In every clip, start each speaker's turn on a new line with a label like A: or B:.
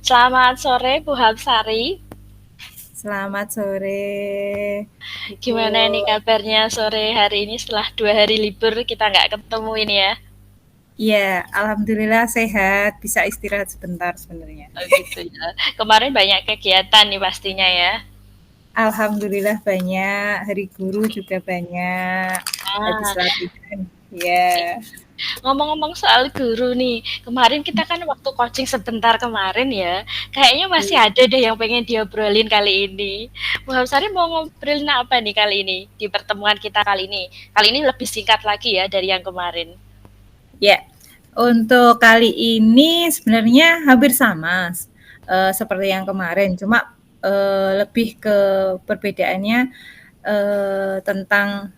A: Selamat sore Bu Hapsari.
B: Selamat sore, Ibu.
A: Gimana nih kabarnya sore hari ini setelah 2 hari libur kita nggak ketemu ini ya?
B: Ya, alhamdulillah sehat. Bisa istirahat sebentar sebenarnya.
A: Oh gitu ya. Kemarin banyak kegiatan nih pastinya ya.
B: Alhamdulillah banyak. Hari guru juga banyak. Habis
A: Nah,
B: latihan. Ya,
A: ngomong-ngomong soal guru nih, kemarin kita kan waktu coaching sebentar kemarin ya, kayaknya masih
B: iya.
A: ada deh yang pengen diobrolin kali ini. Bu Hapsari mau ngobrolin apa nih kali ini di pertemuan kita kali ini? Kali ini lebih singkat lagi ya dari yang kemarin.
B: Ya, untuk kali ini sebenarnya hampir sama seperti yang kemarin. Cuma lebih ke perbedaannya tentang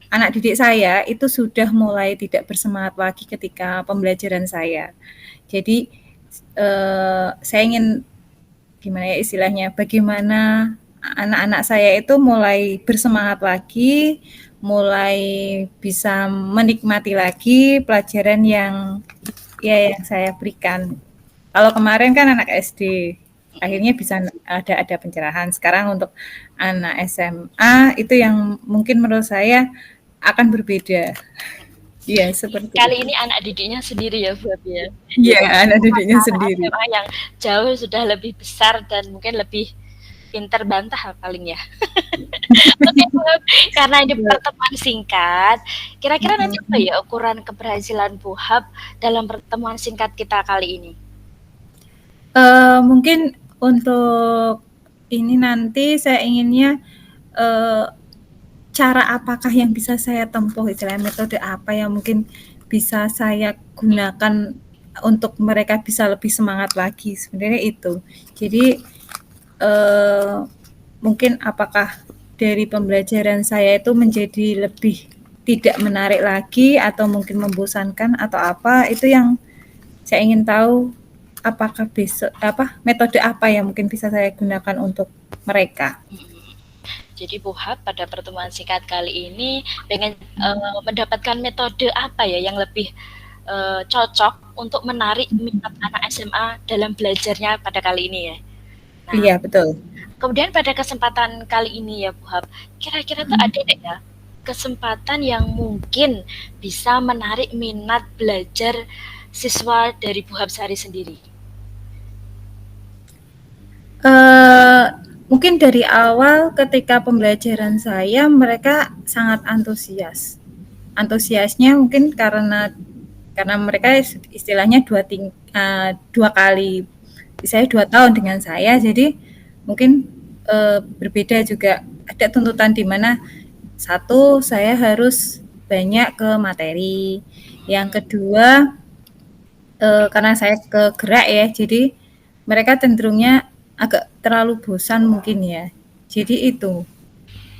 B: anak didik saya itu sudah mulai tidak bersemangat lagi ketika pembelajaran saya. Jadi saya ingin gimana ya istilahnya, bagaimana anak-anak saya itu mulai bersemangat lagi, mulai bisa menikmati lagi pelajaran yang yang saya berikan. Kalau kemarin kan anak SD, akhirnya bisa ada pencerahan. Sekarang untuk anak SMA itu yang mungkin menurut saya akan berbeda. Iya, seperti
A: Kali
B: itu.
A: ini anak didiknya sendiri ya Buat ya.
B: Iya,
A: Jadi
B: anak didiknya
A: anak
B: sendiri.
A: SMA yang jauh sudah lebih besar dan mungkin lebih pinter bantah paling ya. Oke, Bob. Karena ini pertemuan singkat, kira-kira nanti apa
B: Mm-mm.
A: ya ukuran keberhasilan Buhab dalam pertemuan singkat kita kali ini?
B: Mungkin untuk ini nanti saya inginnya eh, cara apakah yang bisa saya tempuh, istilahnya metode apa yang mungkin bisa saya gunakan untuk mereka bisa lebih semangat lagi. Sebenarnya itu. Jadi eh, mungkin apakah dari pembelajaran saya itu menjadi lebih tidak menarik lagi atau mungkin membosankan atau apa itu yang saya ingin tahu apakah besok metode apa yang mungkin bisa saya gunakan untuk mereka.
A: Jadi Buhab pada pertemuan singkat kali ini pengen mendapatkan metode apa ya yang lebih cocok untuk menarik minat anak SMA dalam belajarnya pada kali ini ya. Nah,
B: Iya, betul.
A: kemudian pada kesempatan kali ini ya Bu Hab, kira-kira tuh ada nggak ya kesempatan yang mungkin bisa menarik minat belajar siswa dari Bu Hab Sari sendiri?
B: Eh, Mungkin dari awal ketika pembelajaran saya mereka sangat antusias. Antusiasnya mungkin karena mereka istilahnya dua kali saya 2 tahun dengan saya, jadi mungkin berbeda juga. Ada tuntutan di mana satu saya harus banyak ke materi, yang kedua karena saya ke gerak ya, jadi mereka cenderungnya agak terlalu bosan mungkin ya. Jadi itu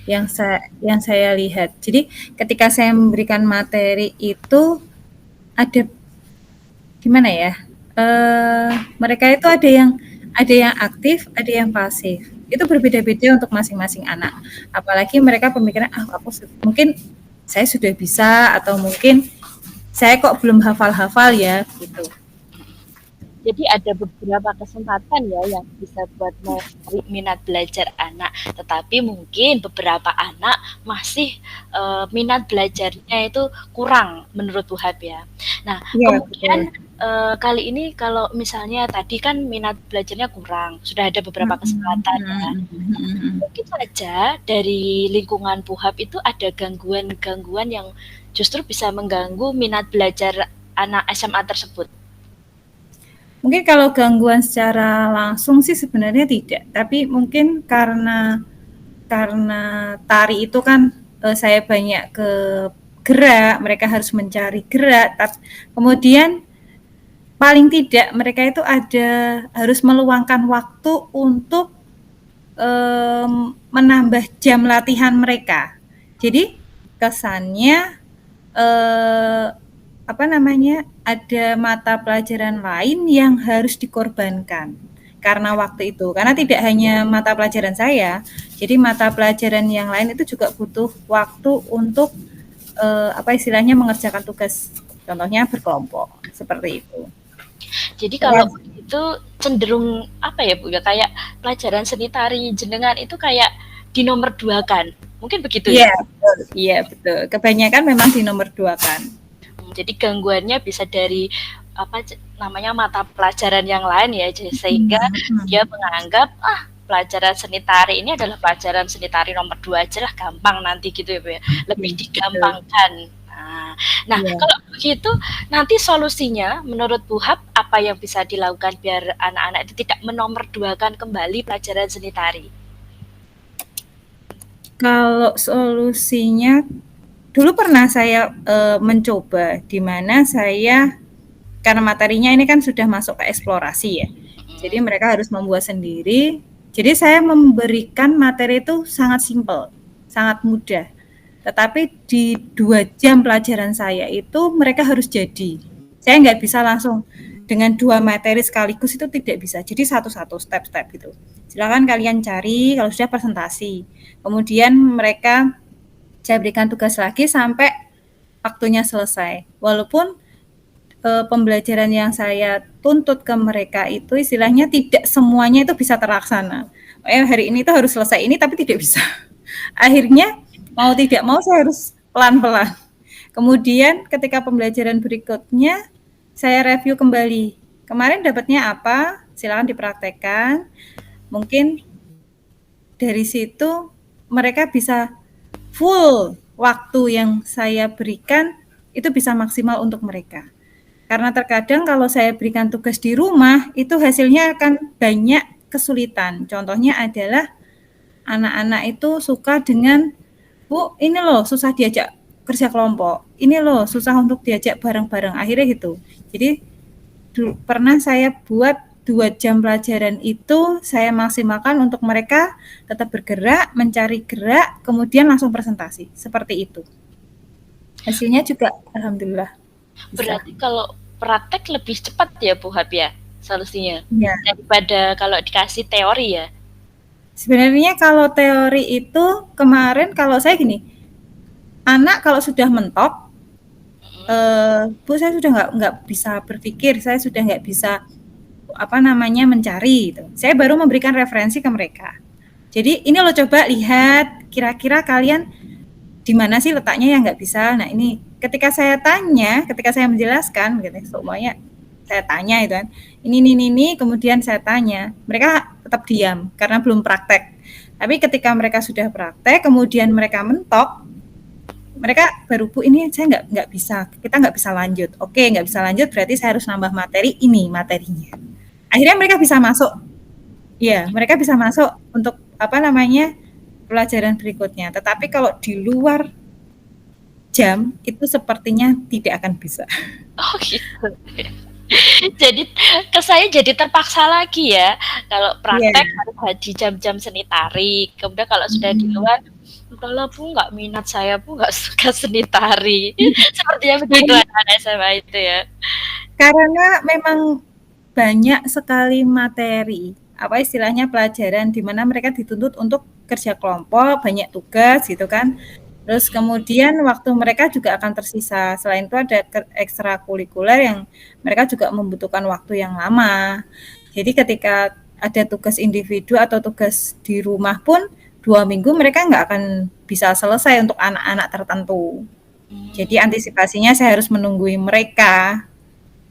B: yang saya lihat. Jadi ketika saya memberikan materi itu ada gimana ya? Mereka itu ada yang aktif, ada yang pasif. Itu berbeda-beda untuk masing-masing anak. Apalagi mereka pemikiran, mungkin saya sudah bisa atau mungkin saya kok belum hafal-hafal ya gitu.
A: Jadi ada beberapa kesempatan ya yang bisa buat menarik minat belajar anak, tetapi mungkin beberapa anak masih minat belajarnya itu kurang menurut Bu Hab ya. Nah,
B: Iya, betul.
A: kemudian kali ini kalau misalnya tadi kan minat belajarnya kurang, sudah ada beberapa
B: Mhm,
A: kesempatan ya.
B: mhm, mhm, mhm.
A: Mungkin saja dari lingkungan Bu Hab itu ada gangguan-gangguan yang justru bisa mengganggu minat belajar anak SMA tersebut.
B: Mungkin kalau gangguan secara langsung sih sebenarnya tidak, tapi mungkin karena tari itu kan saya banyak ke gerak, mereka harus mencari gerak, kemudian paling tidak mereka itu harus meluangkan waktu untuk menambah jam latihan mereka. Jadi kesannya eh, ada mata pelajaran lain yang harus dikorbankan karena waktu itu. Karena tidak hanya mata pelajaran saya, jadi mata pelajaran yang lain itu juga butuh waktu untuk istilahnya mengerjakan tugas. Contohnya berkelompok seperti itu.
A: Jadi
B: Saya
A: kalau begitu cenderung apa ya Bu ya, kayak pelajaran seni tari jenengan itu kayak di nomor 2 kan. Mungkin begitu ya?
B: Iya, betul. Iya, betul. Kebanyakan memang di nomor 2 kan.
A: Jadi gangguannya bisa dari apa namanya mata pelajaran yang lain ya, sehingga dia menganggap pelajaran seni tari ini adalah pelajaran seni tari nomor 2 aja lah, gampang nanti gitu ya Bu ya, lebih digampangkan. Nah,
B: Iya.
A: kalau begitu nanti solusinya menurut Bu Hab apa yang bisa dilakukan biar anak-anak itu tidak menomorduakan kembali pelajaran seni tari?
B: Kalau solusinya, dulu pernah saya mencoba, di mana saya, karena materinya ini kan sudah masuk ke eksplorasi ya, jadi mereka harus membuat sendiri. Jadi saya memberikan materi itu sangat simpel, sangat mudah. Tetapi di 2 jam pelajaran saya itu mereka harus jadi. Saya nggak bisa langsung dengan 2 materi sekaligus, itu tidak bisa. Jadi satu-satu, step-step gitu. Silakan kalian cari, kalau sudah presentasi. Kemudian mereka, saya berikan tugas lagi sampai waktunya selesai. Walaupun pembelajaran yang saya tuntut ke mereka itu istilahnya tidak semuanya itu bisa terlaksana. Hari ini itu harus selesai ini, tapi tidak bisa. Akhirnya mau tidak mau saya harus pelan-pelan. Kemudian ketika pembelajaran berikutnya saya review kembali. Kemarin dapatnya apa? Silakan dipraktekkan. Mungkin dari situ mereka bisa full waktu yang saya berikan itu bisa maksimal untuk mereka. Karena terkadang kalau saya berikan tugas di rumah, itu hasilnya akan banyak kesulitan. Contohnya adalah anak-anak itu suka dengan, Bu, ini loh susah diajak kerja kelompok, ini loh susah untuk diajak bareng-bareng, akhirnya gitu. Jadi pernah saya buat 2 jam pelajaran itu saya maksimalkan untuk mereka tetap bergerak, mencari gerak, kemudian langsung presentasi, seperti itu. Hasilnya juga alhamdulillah bisa.
A: Berarti kalau praktek lebih cepat ya Bu Hab ya solusinya
B: Ya.
A: daripada kalau dikasih teori ya.
B: Sebenarnya kalau teori itu kemarin kalau saya gini, anak kalau sudah mentok, Bu saya sudah nggak bisa berpikir, saya sudah nggak bisa mencari gitu. Saya baru memberikan referensi ke mereka. Jadi ini lo coba lihat kira-kira kalian di mana sih letaknya yang nggak bisa. Nah ini ketika saya menjelaskan gitu, semuanya saya tanya itu kan, ini, kemudian saya tanya, mereka tetap diam karena belum praktek. Tapi ketika mereka sudah praktek, kemudian mereka mentok, mereka baru, Bu ini saya nggak bisa, kita nggak bisa lanjut. Oke, nggak bisa lanjut berarti saya harus nambah materi, ini materinya. Akhirnya mereka bisa masuk, ya mereka bisa masuk untuk pelajaran berikutnya. Tetapi kalau di luar jam itu sepertinya tidak akan bisa.
A: Oh gitu. Jadi ke saya jadi terpaksa lagi ya. Kalau praktek harus di jam-jam seni tari. Kemudian kalau sudah di luar, udahlah Bu, nggak minat saya Bu, nggak suka seni tari. Sepertinya begitu anak SMA itu ya.
B: Karena memang banyak sekali materi, istilahnya pelajaran di mana mereka dituntut untuk kerja kelompok, banyak tugas gitu kan. Terus kemudian waktu mereka juga akan tersisa. Selain itu ada ekstrakurikuler yang mereka juga membutuhkan waktu yang lama. Jadi ketika ada tugas individu atau tugas di rumah pun 2 minggu mereka nggak akan bisa selesai untuk anak-anak tertentu. Jadi antisipasinya saya harus menunggui mereka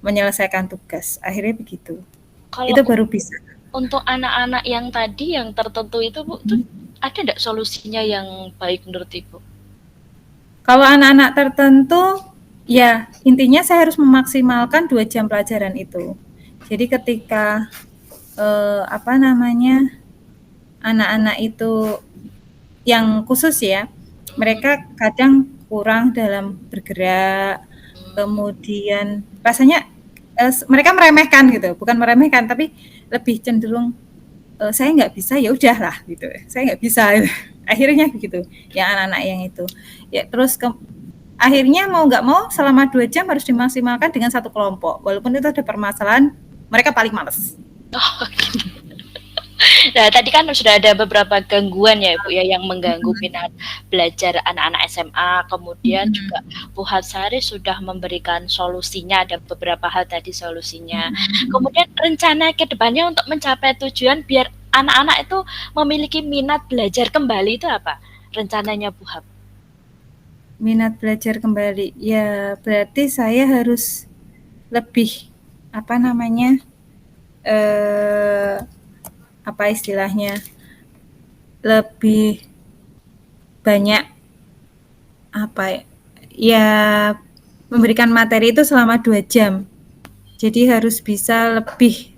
B: menyelesaikan tugas. Akhirnya begitu.
A: Kalau
B: itu baru bisa.
A: Untuk anak-anak yang tadi yang tertentu itu Bu, tuh ada enggak solusinya yang baik menurut Ibu?
B: Kalau anak-anak tertentu, ya intinya saya harus memaksimalkan 2 jam pelajaran itu. Jadi ketika anak-anak itu yang khusus ya, mereka kadang kurang dalam bergerak, kemudian rasanya mereka meremehkan gitu, bukan meremehkan tapi lebih cenderung saya nggak bisa, ya udahlah gitu, saya nggak bisa. Akhirnya begitu yang anak-anak yang itu ya. Terus akhirnya mau nggak mau selama 2 jam harus dimaksimalkan dengan satu kelompok, walaupun itu ada permasalahan, mereka paling males.
A: Nah, tadi kan sudah ada beberapa gangguan ya, Bu, ya, yang mengganggu minat belajar anak-anak SMA, kemudian juga Bu Hapsari sudah memberikan solusinya, ada beberapa hal tadi solusinya. Kemudian rencana ke depannya untuk mencapai tujuan biar anak-anak itu memiliki minat belajar kembali itu apa? Rencananya Bu Hap?
B: Minat belajar kembali, ya berarti saya harus lebih, apa istilahnya, lebih banyak memberikan materi itu selama 2 jam. Jadi harus bisa lebih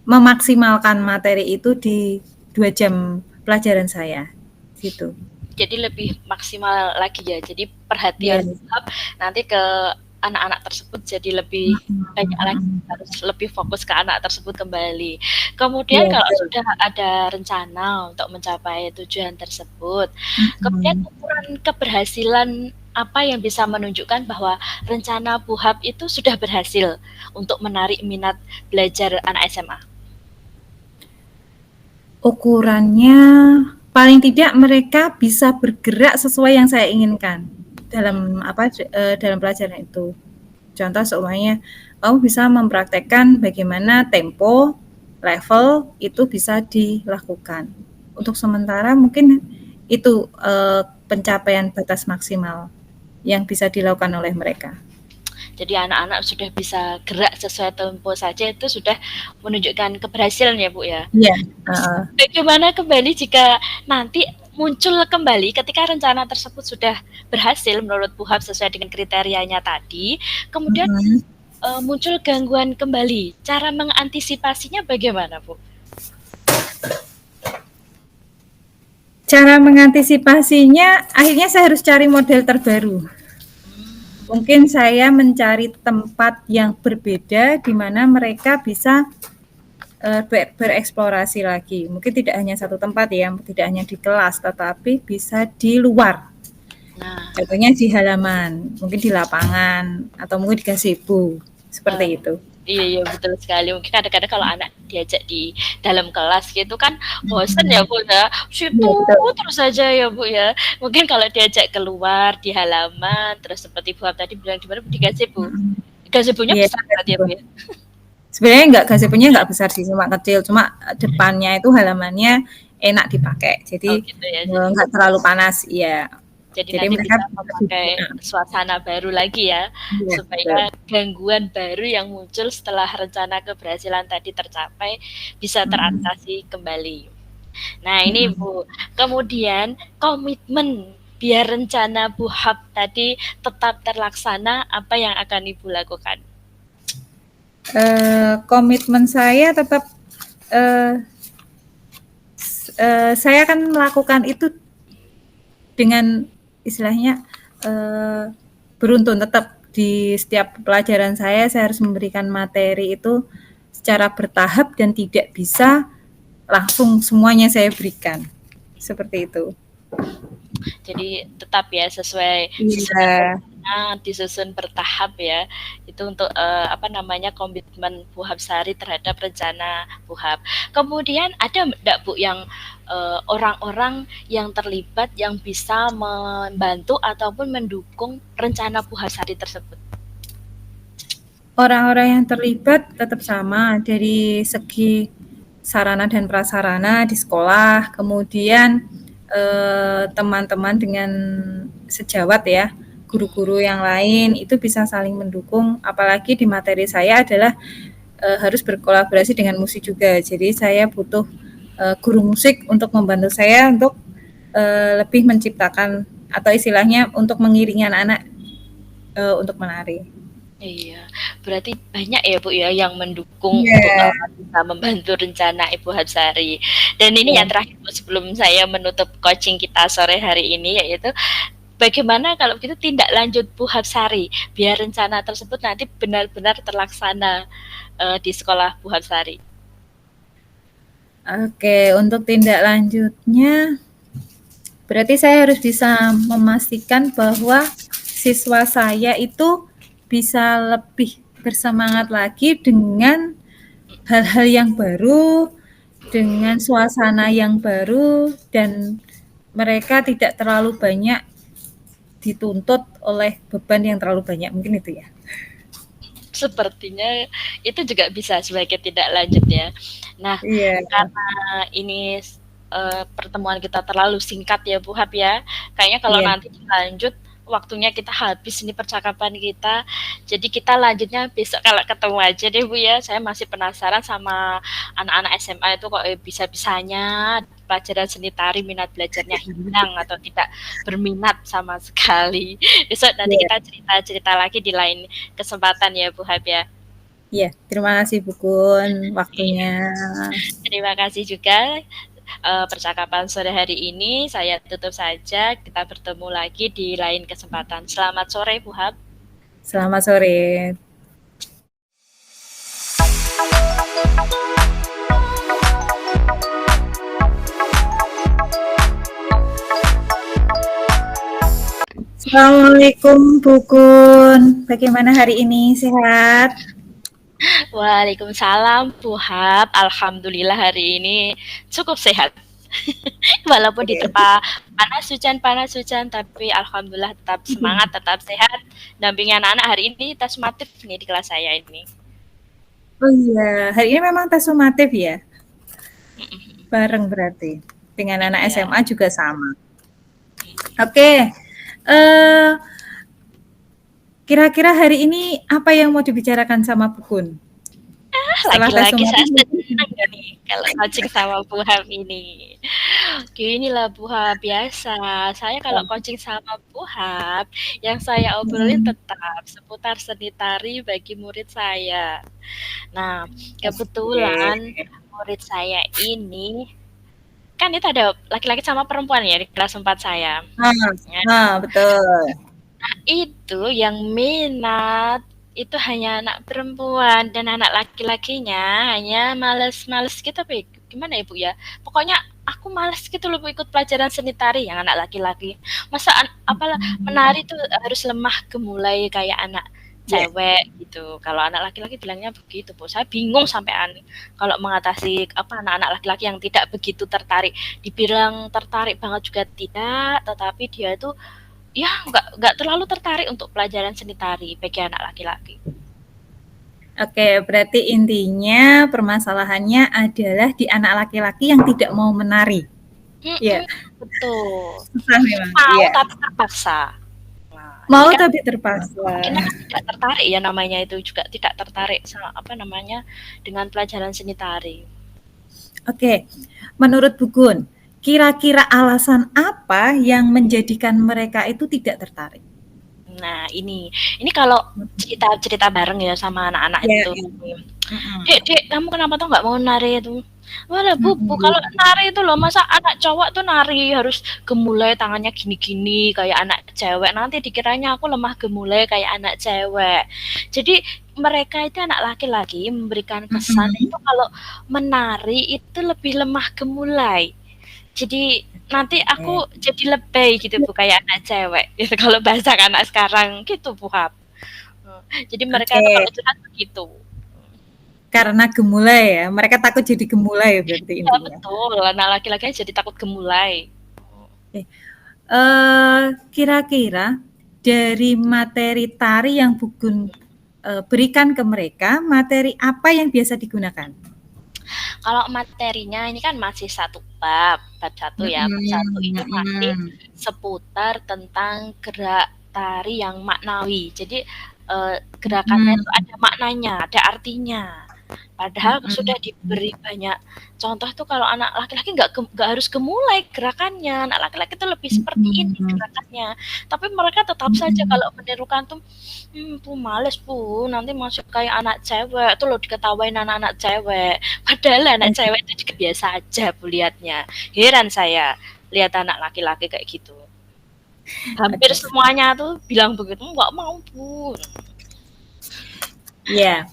B: memaksimalkan materi itu di 2 jam pelajaran saya, gitu.
A: Jadi lebih maksimal lagi ya. Jadi perhatian nanti ke anak-anak tersebut jadi lebih banyak lagi, harus lebih fokus ke anak tersebut kembali. Kemudian kalau sudah ada rencana untuk mencapai tujuan tersebut, kemudian ukuran keberhasilan apa yang bisa menunjukkan bahwa rencana Bu Hap itu sudah berhasil untuk menarik minat belajar anak SMA?
B: Ukurannya paling tidak mereka bisa bergerak sesuai yang saya inginkan dalam dalam pelajaran itu. Contoh seumpamanya kamu bisa mempraktekkan bagaimana tempo, level itu bisa dilakukan. Untuk sementara mungkin itu pencapaian batas maksimal yang bisa dilakukan oleh mereka.
A: Jadi anak-anak sudah bisa gerak sesuai tempo saja itu sudah menunjukkan keberhasilan ya, Bu, ya?
B: Iya.
A: Bagaimana kembali jika nanti muncul kembali ketika rencana tersebut sudah berhasil menurut Bu Hap sesuai dengan kriterianya tadi, kemudian muncul gangguan kembali, cara mengantisipasinya bagaimana, Bu?
B: Cara mengantisipasinya akhirnya saya harus cari model terbaru. Mungkin saya mencari tempat yang berbeda di mana mereka bisa bereksplorasi lagi. Mungkin tidak hanya satu tempat ya, tidak hanya di kelas, tetapi bisa di luar. Contohnya di halaman, mungkin di lapangan, atau mungkin di gazebo, seperti itu.
A: Iya, betul sekali. Mungkin kadang-kadang kalau anak diajak di dalam kelas gitu kan bosan ya, Bu, ya. Situ terus saja ya, Bu, ya. Mungkin kalau diajak keluar di halaman, terus seperti Bu Hap tadi bilang di mana, di gazebo. Gazebonya besar berarti ya, Bu, ya?
B: Sebenarnya gazebonya nggak besar sih, cuma kecil. Cuma depannya itu halamannya enak dipakai. Jadi nggak terlalu panas, ya.
A: Jadi nanti bisa memakai suasana baru lagi ya, supaya gangguan baru yang muncul setelah rencana keberhasilan tadi tercapai bisa teratasi kembali. Nah ini Bu, kemudian komitmen biar rencana Bu Hap tadi tetap terlaksana, apa yang akan Ibu lakukan?
B: Komitmen saya tetap saya akan melakukan itu dengan istilahnya beruntun. Tetap di setiap pelajaran saya harus memberikan materi itu secara bertahap dan tidak bisa langsung semuanya saya berikan, seperti itu.
A: Jadi tetap ya sesuai disusun bertahap ya. Itu untuk komitmen Bu Hapsari terhadap rencana Bu Hap. Kemudian ada enggak Bu yang orang-orang yang terlibat yang bisa membantu ataupun mendukung rencana Bu Hapsari tersebut?
B: Orang-orang yang terlibat tetap sama dari segi sarana dan prasarana di sekolah, kemudian teman-teman dengan sejawat ya, guru-guru yang lain itu bisa saling mendukung. Apalagi di materi saya adalah harus berkolaborasi dengan musik juga. Jadi saya butuh guru musik untuk membantu saya untuk lebih menciptakan atau istilahnya untuk mengiringi anak-anak untuk menari.
A: Iya, berarti banyak ya Bu ya yang mendukung untuk bisa membantu rencana Ibu Hapsari. Dan ini yang terakhir Bu, sebelum saya menutup coaching kita sore hari ini, yaitu bagaimana kalau gitu tindak lanjut Bu Hapsari biar rencana tersebut nanti benar-benar terlaksana di sekolah Bu Hapsari?
B: Oke, untuk tindak lanjutnya berarti saya harus bisa memastikan bahwa siswa saya itu bisa lebih bersemangat lagi dengan hal-hal yang baru dengan suasana yang baru dan mereka tidak terlalu banyak dituntut oleh beban yang terlalu banyak, mungkin itu ya.
A: Sepertinya itu juga bisa sebagai tidak lanjut ya. Nah,
B: Iya.
A: karena ini pertemuan kita terlalu singkat ya Bu Hab ya. Kayaknya kalau
B: Iya.
A: nanti lanjut waktunya kita habis ini percakapan kita. Jadi kita lanjutnya besok kalau ketemu aja deh Bu ya. Saya masih penasaran sama anak-anak SMA itu kok bisa-bisanya pelajaran seni tari minat belajarnya hilang atau tidak berminat sama sekali. Besok nanti
B: Iya.
A: kita cerita-cerita lagi di lain kesempatan ya Bu Hab ya.
B: Iya, terima kasih Bu Kun waktunya.
A: Terima kasih juga percakapan sore hari ini. Saya tutup saja. Kita bertemu lagi di lain kesempatan. Selamat sore Bu Hab.
B: Selamat sore. Assalamualaikum Bu Kun. Bagaimana hari ini? Sehat?
A: Waalaikumsalam Bu Hab. Alhamdulillah hari ini cukup sehat. Walaupun diterpa panas hujan, tapi alhamdulillah tetap semangat, tetap sehat. Dampingi anak-anak hari ini tes sumatif nih di kelas saya ini.
B: Oh iya, hari ini memang tes sumatif ya? Bareng berarti. Dengan anak
A: Ya.
B: SMA juga sama. Oke. Kira-kira hari ini apa yang mau dibicarakan sama Bu Kun?
A: Lagi-lagi saya senang nih kalau coaching sama Bu Hab ini. Ginilah Bu Hab, biasa. Saya kalau coaching sama Bu Hab, yang saya obrolin tetap seputar seni tari bagi murid saya. Nah, kebetulan murid saya ini kan itu ada laki-laki sama perempuan ya di kelas 4 saya.
B: Betul.
A: Nah, itu yang minat itu hanya anak perempuan dan anak laki-lakinya hanya males-males gitu, tapi gimana ya Bu ya? Pokoknya aku males gitu loh Bu ikut pelajaran seni tari yang anak laki-laki. Masa apalah menari itu harus lemah gemulai kayak anak cewek gitu. Kalau anak laki-laki bilangnya begitu Bu. Saya bingung sampean kalau mengatasi anak-anak laki-laki yang tidak begitu tertarik. Dibilang tertarik banget juga tidak, tetapi dia itu ya nggak terlalu tertarik untuk pelajaran seni tari bagi anak laki-laki.
B: Oke, berarti intinya permasalahannya adalah di anak laki-laki yang tidak mau menari. Iya.
A: Betul.
B: Susah memang.
A: Mau
B: Iya.
A: tapi terpaksa. Nah,
B: Mau
A: kan
B: tapi terpaksa.
A: mungkin tidak tertarik ya namanya itu juga tidak tertarik sama dengan pelajaran seni tari.
B: Oke, menurut Bu Gun, kira-kira alasan apa yang menjadikan mereka itu tidak tertarik?
A: Nah, ini kalau cerita bareng ya sama anak-anak itu. Dek, kamu kenapa tuh nggak mau nari itu? Walah Bu, kalau nari itu loh, masa anak cowok tuh nari harus gemulai tangannya gini-gini kayak anak cewek. Nanti dikiranya aku lemah gemulai kayak anak cewek. Jadi mereka itu anak laki-laki memberikan kesan itu kalau menari itu lebih lemah gemulai. Jadi nanti aku jadi lebay gitu Bu kayak anak cewek gitu kalau bahasa anak sekarang gitu Bu Hab. Jadi mereka itu kalau curhat begitu.
B: Karena gemulai ya, mereka takut jadi gemulai berarti intinya.
A: Ya betul, anak laki-laki jadi takut gemulai.
B: Kira-kira dari materi tari yang Bu Gun berikan ke mereka, materi apa yang biasa digunakan?
A: Kalau materinya ini kan masih satu bab 1 ya. Bab 1 itu masih seputar tentang gerak tari yang maknawi. Jadi gerakannya itu ada maknanya, ada artinya. Padahal sudah diberi banyak contoh tuh kalau anak laki-laki nggak harus gemulai gerakannya. Anak laki-laki itu lebih seperti ini gerakannya. Tapi mereka tetap saja kalau menirukan tuh, Bu males Bu, nanti masuk kayak anak cewek. Tuh loh diketawain anak-anak cewek. Padahal anak cewek itu juga biasa aja Bu lihatnya. Heran saya lihat anak laki-laki kayak gitu. Hampir semuanya tuh bilang begitu, nggak mau Bu.
B: Iya.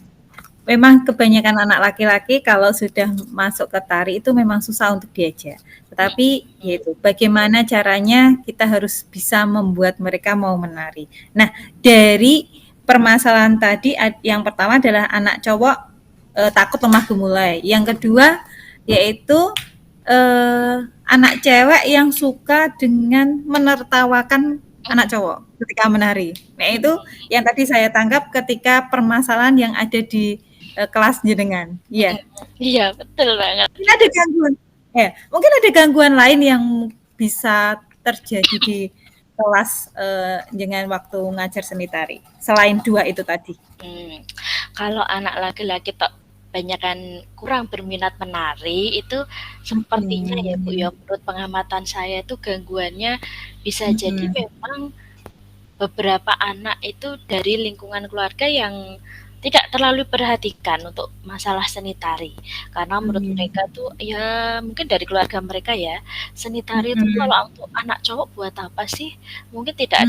B: Memang kebanyakan anak laki-laki kalau sudah masuk ke tari itu memang susah untuk diajak. Tetapi yaitu bagaimana caranya kita harus bisa membuat mereka mau menari. Nah, dari permasalahan tadi yang pertama adalah anak cowok takut lemah gemulai. Yang kedua yaitu anak cewek yang suka dengan menertawakan anak cowok ketika menari. Nah itu yang tadi saya tangkap ketika permasalahan yang ada di kelas jenengan. Iya.
A: Iya, betul banget.
B: Mungkin ada gangguan. Mungkin ada gangguan lain yang bisa terjadi di kelas dengan waktu ngajar seni tari. Selain 2 itu tadi.
A: Kalau anak laki-laki banyakan kurang berminat menari itu sepertinya ya Bu ya, menurut pengamatan saya itu gangguannya bisa jadi memang beberapa anak itu dari lingkungan keluarga yang tidak terlalu perhatikan untuk masalah seni tari. Karena menurut mereka tuh ya mungkin dari keluarga mereka ya, seni tari itu kalau untuk anak cowok buat apa sih? Mungkin tidak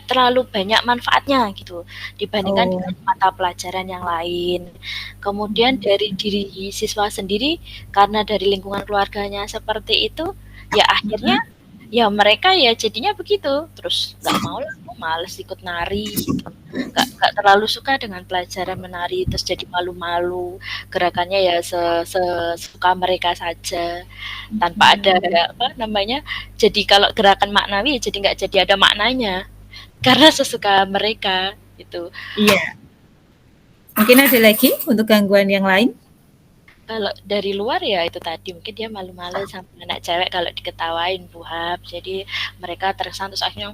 A: terlalu banyak manfaatnya gitu dibandingkan dengan mata pelajaran yang lain. Kemudian dari diri siswa sendiri karena dari lingkungan keluarganya seperti itu, ya akhirnya ya mereka ya jadinya begitu, terus nggak mau lah, males ikut nari gitu. Nggak terlalu suka dengan pelajaran menari, terus jadi malu-malu, gerakannya ya sesuka mereka saja, tanpa ada apa namanya, jadi kalau gerakan maknawi jadi nggak jadi ada maknanya, karena sesuka mereka gitu.
B: Iya. Mungkin ada lagi untuk gangguan yang lain?
A: Kalau dari luar ya itu tadi, mungkin dia malu-malu sama anak cewek kalau diketawain buhab, jadi mereka terkesan terus akhirnya,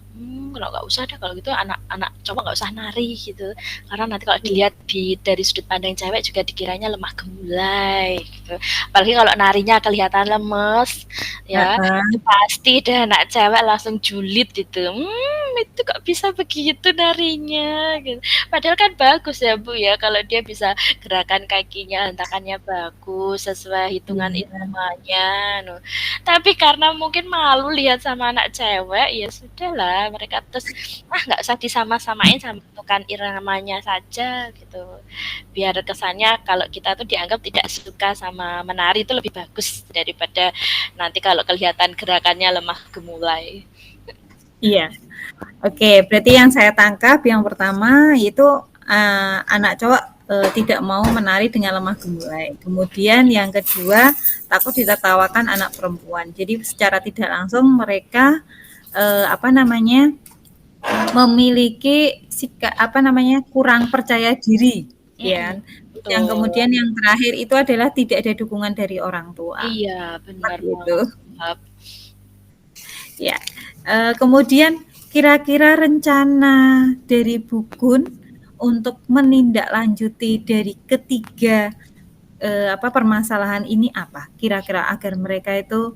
A: kalau nggak usah deh kalau gitu anak-anak cowok nggak usah nari gitu, karena nanti kalau dilihat dari sudut pandang cewek juga dikiranya lemah gemulai gitu. Apalagi kalau narinya kelihatan lemes, ya itu pasti deh anak cewek langsung julid gitu, itu kok bisa begitu narinya gitu. Padahal kan bagus ya Bu ya kalau dia bisa gerakan kakinya, hentakannya bagus sesuai hitungan iramanya. Tapi karena mungkin malu lihat sama anak cewek, ya sudahlah mereka terus nggak usah disama-samain sama hitungan iramanya saja gitu. Biar kesannya kalau kita tuh dianggap tidak suka sama menari itu lebih bagus daripada nanti kalau kelihatan gerakannya lemah gemulai.
B: Iya. Oke, berarti yang saya tangkap yang pertama itu anak cowok tidak mau menari dengan lemah gemulai. Kemudian yang kedua takut ditertawakan anak perempuan. Jadi secara tidak langsung mereka memiliki kurang percaya diri, ya. Yang kemudian yang terakhir itu adalah tidak ada dukungan dari orang tua.
A: Iya, benar
B: gitu.
A: banget.
B: Ya. Kemudian kira-kira rencana dari Bu Gun untuk menindaklanjuti dari ketiga permasalahan ini apa? Kira-kira agar mereka itu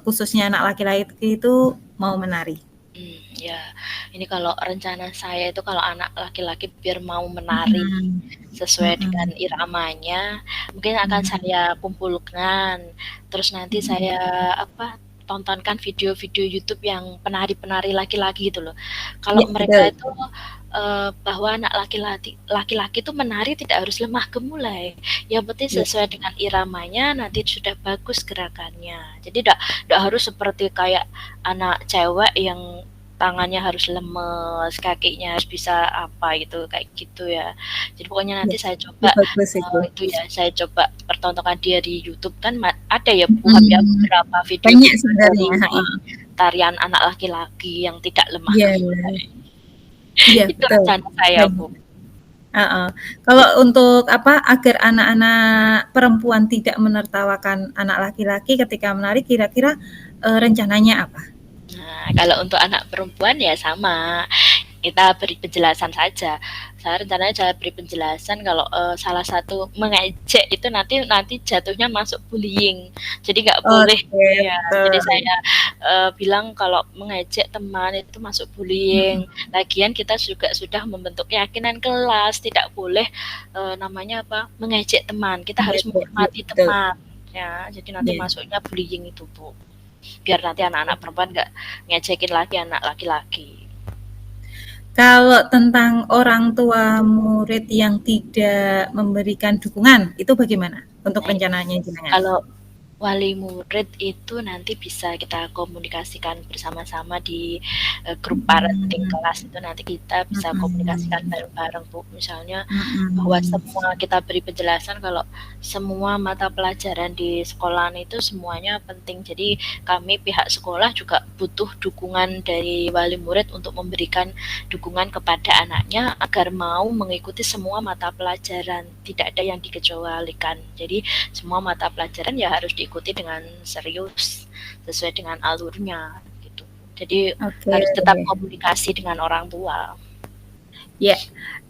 B: khususnya anak laki-laki itu mau menari.
A: Ya, ini kalau rencana saya itu kalau anak laki-laki biar mau menari sesuai dengan iramanya, mungkin akan saya kumpulkan, terus nanti saya tontonkan video-video YouTube yang penari-penari laki-laki gitu loh. Kalau mereka itu bahwa anak laki-laki itu menari tidak harus lemah gemulai, yang penting sesuai dengan iramanya nanti sudah bagus gerakannya. Jadi tidak harus seperti kayak anak cewek yang tangannya harus lemes, kakinya harus bisa apa gitu kayak gitu ya. Jadi pokoknya nanti saya coba itu ya, saya coba pertontonkan dia di YouTube kan ada ya beberapa video tarian anak laki-laki yang tidak lemah gemulai.
B: Iya,
A: itu rencana saya Bu.
B: Kalau untuk agar anak-anak perempuan tidak menertawakan anak laki-laki ketika menari, kira-kira rencananya apa?
A: Nah, kalau untuk anak perempuan ya sama, kita beri penjelasan saja. Saya rencananya saya beri penjelasan kalau salah satu mengejek itu nanti jatuhnya masuk bullying. Jadi nggak boleh ya. Jadi saya bilang kalau mengejek teman itu masuk bullying. Lagian kita juga sudah membentuk keyakinan kelas tidak boleh mengejek teman. Kita harus menghormati teman. Ya, jadi nanti masuknya bullying itu Bu. Biar nanti anak-anak perempuan nggak ngejekin lagi anak laki-laki.
B: Kalau tentang orang tua murid yang tidak memberikan dukungan, itu bagaimana untuk rencananya jenengan?
A: wali murid itu nanti bisa kita komunikasikan bersama-sama di grup parenting
B: Mhm.
A: kelas itu nanti kita bisa komunikasikan
B: Mhm.
A: bareng-bareng Bu. Misalnya bahwa
B: Mhm.
A: semua kita beri penjelasan kalau semua mata pelajaran di sekolahan itu semuanya penting. Jadi kami pihak sekolah juga butuh dukungan dari wali murid untuk memberikan dukungan kepada anaknya agar mau mengikuti semua mata pelajaran, tidak ada yang dikecualikan. Jadi semua mata pelajaran ya harus diikuti dengan serius sesuai dengan alurnya gitu. Jadi
B: Oke.
A: harus tetap komunikasi dengan orang tua.
B: Ya,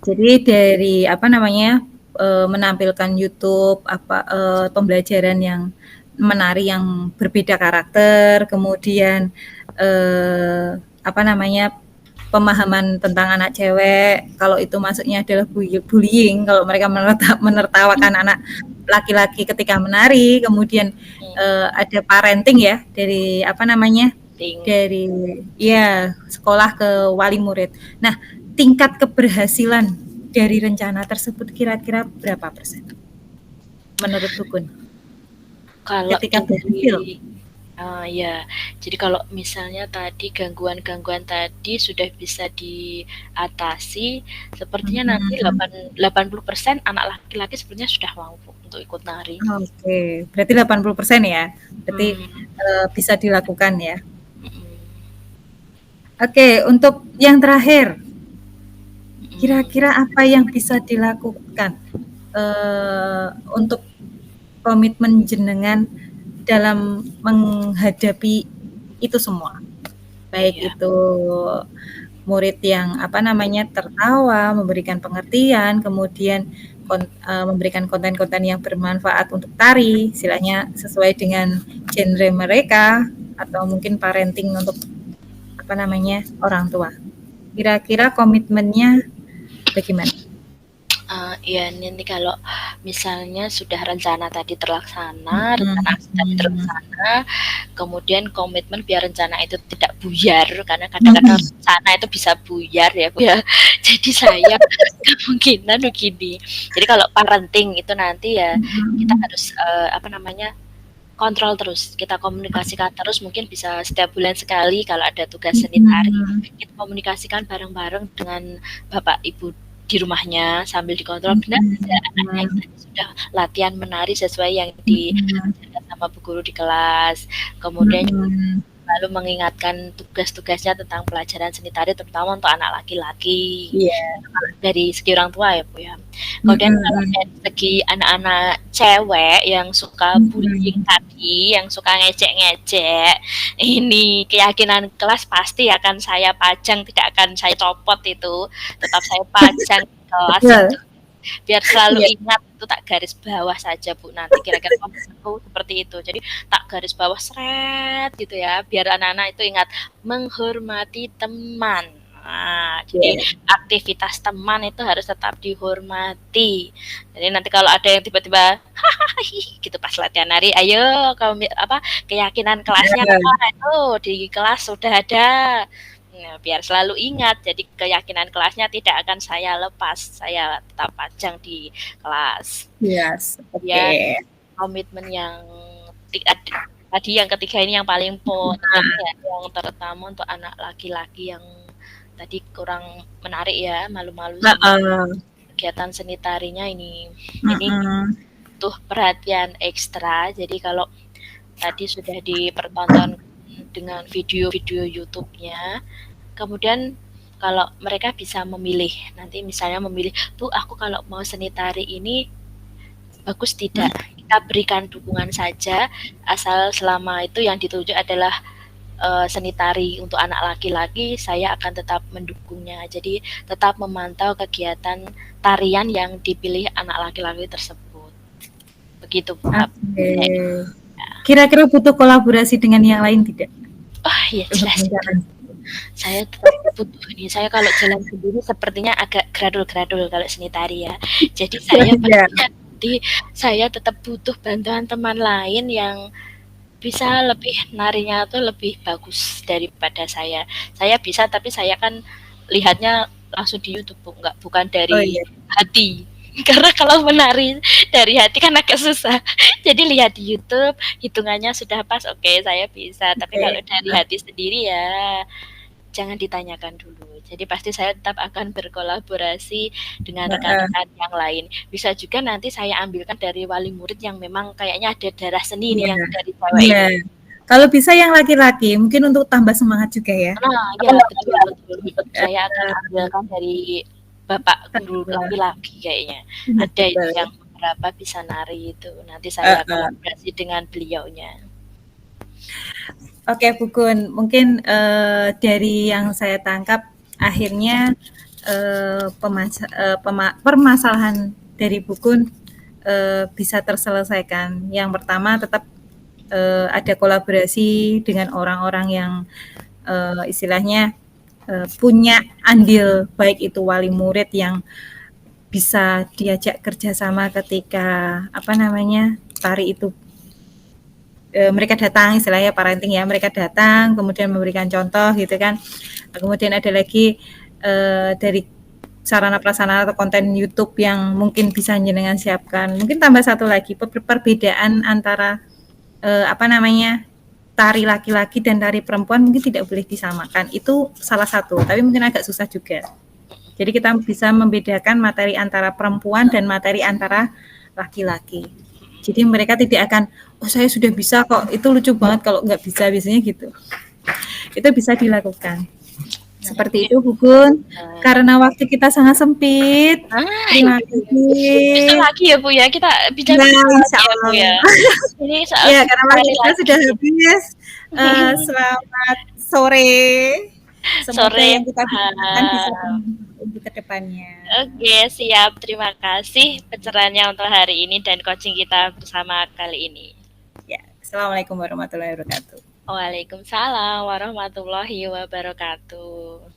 B: jadi dari apa namanya, menampilkan YouTube pembelajaran yang menari yang berbeda karakter, kemudian, apa namanya, pemahaman tentang anak cewek, kalau itu masuknya adalah bullying, kalau mereka menertawakan anak laki-laki ketika menari, kemudian, ada parenting ya, dari apa namanya,
A: Penting.
B: dari ya sekolah ke wali murid. Nah, tingkat keberhasilan dari rencana tersebut kira-kira berapa persen menurut Tukun
A: Kalau
B: ketika berhasil?
A: dari ya, jadi kalau misalnya tadi gangguan-gangguan tadi sudah bisa diatasi, sepertinya nanti
B: Mhm.
A: 80% anak laki-laki sebenarnya sudah mampu untuk ikut nari.
B: Oke, berarti 80% ya? Berarti,
A: Hmm,
B: bisa dilakukan ya?
A: mm,
B: Oke, untuk yang terakhir,
A: mm.
B: kira-kira apa yang bisa dilakukan, untuk komitmen jenengan dalam menghadapi itu semua? Baik
A: Iya.
B: itu murid yang apa namanya, tertawa, memberikan pengertian, kemudian memberikan konten-konten yang bermanfaat untuk tari, istilahnya sesuai dengan genre mereka, atau mungkin parenting untuk apa namanya, orang tua. Kira-kira komitmennya bagaimana?
A: Ya nanti kalau misalnya sudah rencana tadi terlaksana, rencana aksi tadi
B: Mhm.
A: terlaksana, kemudian komitmen biar rencana itu tidak buyar, karena kadang-kadang
B: Mhm.
A: rencana itu bisa buyar ya Bu ya. Jadi saya kemungkinan begini, jadi kalau parenting itu nanti ya kita
B: Mhm.
A: harus, apa namanya, kontrol terus, kita komunikasikan terus mungkin bisa setiap bulan sekali kalau ada tugas seni tari,
B: Mhm.
A: kita komunikasikan bareng-bareng dengan bapak ibu di rumahnya sambil dikontrol benar tidak anaknya
B: Mhm.
A: itu tadi sudah latihan menari sesuai yang
B: Mhm.
A: diajarkan sama bu guru di kelas. Kemudian
B: Mhm.
A: lalu mengingatkan tugas-tugasnya tentang pelajaran seni tari terutama untuk anak laki-laki.
B: Iya.
A: Dari segi orang tua ya Bu ya. Kemudian kalau
B: Mhm.
A: dari segi anak-anak cewek yang suka bullying
B: Mhm.
A: tadi, yang suka ngejek-ngejek, ini keyakinan kelas pasti akan saya pajang, tidak akan saya copot itu, tetap saya pajang di kelas itu.
B: Betul.
A: Biar selalu
B: Iya.
A: ingat itu tak garis bawah saja Bu nanti kira-kira komentarku seperti itu. Jadi tak garis bawah seret gitu ya, biar anak-anak itu ingat menghormati teman. Nah, jadi
B: Iya.
A: aktivitas teman itu harus tetap dihormati. Jadi nanti kalau ada yang tiba-tiba hahaha gitu pas latihan nari, ayo kamu apa keyakinan kelasnya
B: Heeh.
A: itu di kelas sudah ada. Nah, biar selalu ingat, jadi keyakinan kelasnya tidak akan saya lepas, saya tetap pajang di kelas.
B: Yes, oke.
A: Kemudian komitmen yang tadi yang ketiga ini yang paling penting
B: Nah,
A: ya, yang terutama untuk anak laki-laki yang tadi kurang menarik ya, malu-malu sama
B: heeh.
A: kegiatan seni tarinya ini
B: Mhm.
A: butuh perhatian ekstra. Jadi kalau tadi sudah dipertonton dengan video-video YouTube-nya, kemudian kalau mereka bisa memilih, nanti misalnya memilih, Bu, aku kalau mau seni tari ini bagus tidak? Kita berikan dukungan saja, asal selama itu yang dituju adalah seni tari untuk anak laki-laki, saya akan tetap mendukungnya. Jadi tetap memantau kegiatan tarian yang dipilih anak laki-laki tersebut. Begitu Bu.
B: Oke.
A: Ya.
B: Kira-kira butuh kolaborasi dengan yang lain tidak?
A: Oh ya
B: Untuk
A: jelas.
B: rencana
A: Saya tetap butuh ini. Saya kalau jalan sendiri sepertinya agak gradul-gradul kalau seni tari ya. Jadi saya
B: ya.
A: pastinya nanti saya tetap butuh bantuan teman lain yang bisa lebih narinya tuh lebih bagus daripada saya. Saya bisa tapi saya kan lihatnya langsung di YouTube Bu, bukan
B: Oh
A: dari
B: iya.
A: hati. Karena kalau menari dari hati kan agak susah. Jadi lihat di YouTube, hitungannya sudah pas, oke saya bisa. Tapi
B: Oke.
A: kalau dari hati sendiri ya jangan ditanyakan dulu. Jadi pasti saya tetap akan berkolaborasi dengan
B: Heeh.
A: rekan-rekan yang lain. Bisa juga nanti saya ambilkan dari wali murid yang memang kayaknya ada darah seni
B: Iya.
A: nih yang dari cewek
B: Iya.
A: ini.
B: Kalau bisa yang laki-laki, mungkin untuk tambah semangat juga ya.
A: Nah,
B: Apa
A: ya
B: enggak?
A: betul betul. Saya akan ambilkan dari bapak guru laki-laki kayaknya. Ada itu
B: Betul.
A: yang beberapa bisa nari itu. Nanti saya
B: Heeh.
A: kolaborasi dengan beliaunya.
B: Oke, Bu Gun, mungkin dari yang saya tangkap akhirnya permasalahan dari Bu Gun bisa terselesaikan. Yang pertama tetap ada kolaborasi dengan orang-orang yang istilahnya punya andil, baik itu wali murid yang bisa diajak kerjasama ketika tari itu mereka datang, istilahnya parenting ya, mereka datang kemudian memberikan contoh gitu kan. Kemudian ada lagi dari sarana prasarana atau konten YouTube yang mungkin bisa jenengan siapkan. Mungkin tambah satu lagi, perbedaan antara tari laki-laki dan tari perempuan mungkin tidak boleh disamakan. Itu salah satu, tapi mungkin agak susah juga. Jadi kita bisa membedakan materi antara perempuan dan materi antara laki-laki. Jadi mereka tidak akan, oh saya sudah bisa kok, itu lucu banget kalau nggak bisa, biasanya gitu. Itu bisa dilakukan. Seperti itu, Bu Gun. Karena waktu kita sangat sempit,
A: Ah,
B: terima
A: besok
B: kasih.
A: lagi ya Bu ya, kita
B: Ya,
A: bincang-bincang
B: insya
A: lagi ya Bu
B: Allah.
A: ya. Ini soal
B: Ya, karena waktu
A: sekali
B: kita
A: lagi.
B: sudah habis. Selamat sore. Semoga
A: Sore,
B: yang kita bicarakan bisa
A: paham.
B: untuk kedepannya.
A: Oke, siap. Terima kasih pencerahannya untuk hari ini dan coaching kita bersama kali ini.
B: Ya, assalamualaikum warahmatullahi wabarakatuh.
A: Waalaikumsalam warahmatullahi wabarakatuh.